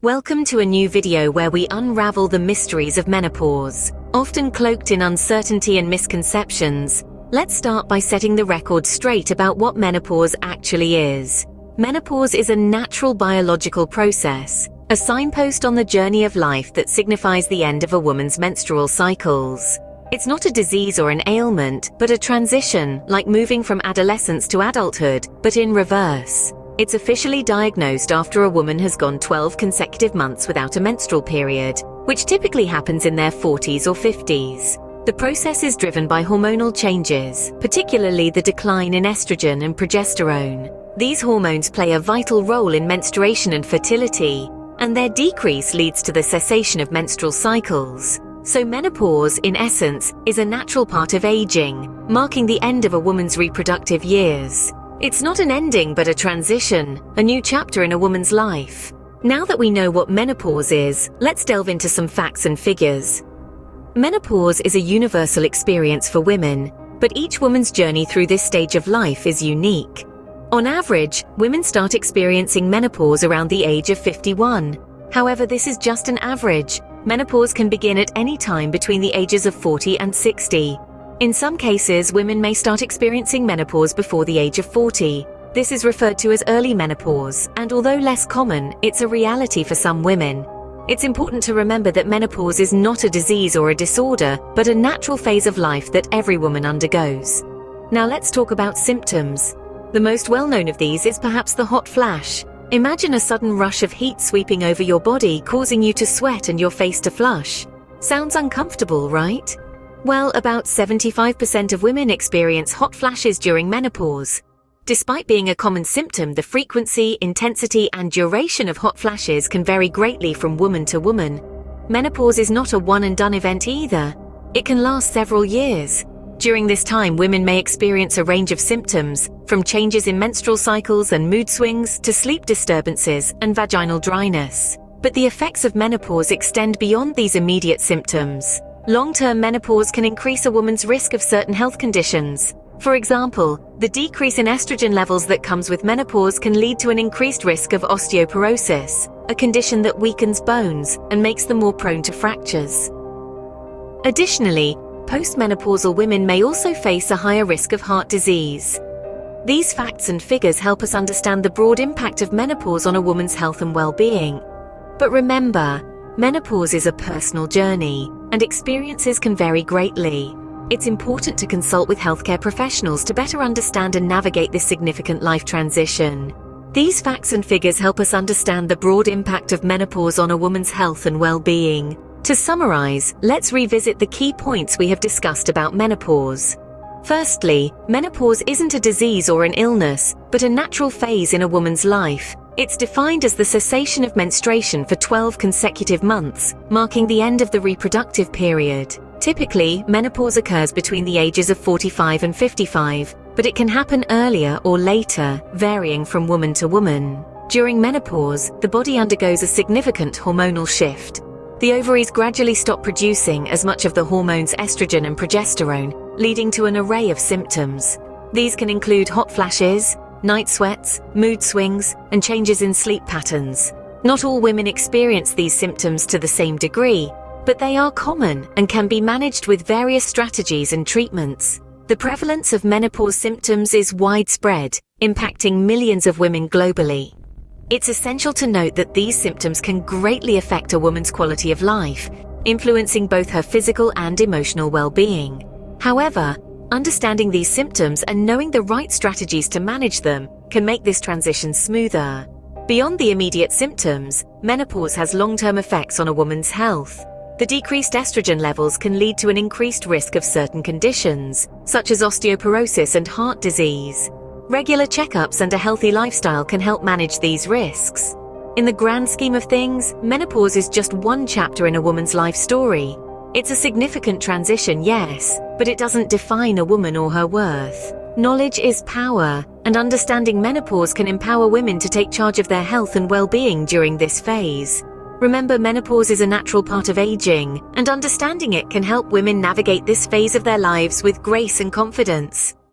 Welcome to a new video where we unravel the mysteries of menopause. Often cloaked in uncertainty and misconceptions, let's start by setting the record straight about what menopause actually is. Menopause is a natural biological process, a signpost on the journey of life that signifies the end of a woman's menstrual cycles. It's not a disease or an ailment, but a transition, like moving from adolescence to adulthood, but in reverse. It's officially diagnosed after a woman has gone 12 consecutive months without a menstrual period, which typically happens in their 40s or 50s. The process is driven by hormonal changes, particularly the decline in estrogen and progesterone. These hormones play a vital role in menstruation and fertility, and their decrease leads to the cessation of menstrual cycles. So menopause, in essence, is a natural part of aging, marking the end of a woman's reproductive years. It's not an ending but a transition, a new chapter in a woman's life. Now that we know what menopause is, let's delve into some facts and figures. Menopause is a universal experience for women, but each woman's journey through this stage of life is unique. On average, women start experiencing menopause around the age of 51. However, this is just an average. Menopause can begin at any time between the ages of 40 and 60. In some cases, women may start experiencing menopause before the age of 40. This is referred to as early menopause, and although less common, it's a reality for some women. It's important to remember that menopause is not a disease or a disorder, but a natural phase of life that every woman undergoes. Now let's talk about symptoms. The most well-known of these is perhaps the hot flash. Imagine a sudden rush of heat sweeping over your body, causing you to sweat and your face to flush. Sounds uncomfortable, right? Well, about 75% of women experience hot flashes during menopause. Despite being a common symptom, the frequency, intensity, and duration of hot flashes can vary greatly from woman to woman. Menopause is not a one-and-done event either. It can last several years. During this time, women may experience a range of symptoms, from changes in menstrual cycles and mood swings to sleep disturbances and vaginal dryness. But the effects of menopause extend beyond these immediate symptoms. Long-term menopause can increase a woman's risk of certain health conditions. For example, the decrease in estrogen levels that comes with menopause can lead to an increased risk of osteoporosis, a condition that weakens bones and makes them more prone to fractures. Additionally, postmenopausal women may also face a higher risk of heart disease. These facts and figures help us understand the broad impact of menopause on a woman's health and well-being. But remember, menopause is a personal journey, and experiences can vary greatly. It's important to consult with healthcare professionals to better understand and navigate this significant life transition. These facts and figures help us understand the broad impact of menopause on a woman's health and well-being. To summarize, let's revisit the key points we have discussed about menopause. Firstly, menopause isn't a disease or an illness, but a natural phase in a woman's life. It's defined as the cessation of menstruation for 12 consecutive months, marking the end of the reproductive period. Typically, menopause occurs between the ages of 45 and 55, but it can happen earlier or later, varying from woman to woman. During menopause, the body undergoes a significant hormonal shift. The ovaries gradually stop producing as much of the hormones estrogen and progesterone, leading to an array of symptoms. These can include hot flashes, night sweats, mood swings, and changes in sleep patterns. Not all women experience these symptoms to the same degree, but they are common and can be managed with various strategies and treatments. The prevalence of menopause symptoms is widespread, impacting millions of women globally. It's essential to note that these symptoms can greatly affect a woman's quality of life, influencing both her physical and emotional well-being. However, understanding these symptoms and knowing the right strategies to manage them can make this transition smoother. Beyond the immediate symptoms, menopause has long-term effects on a woman's health. The decreased estrogen levels can lead to an increased risk of certain conditions, such as osteoporosis and heart disease. Regular checkups and a healthy lifestyle can help manage these risks. In the grand scheme of things, menopause is just one chapter in a woman's life story. It's a significant transition, yes, but it doesn't define a woman or her worth. Knowledge is power, and understanding menopause can empower women to take charge of their health and well-being during this phase. Remember, menopause is a natural part of aging, and understanding it can help women navigate this phase of their lives with grace and confidence.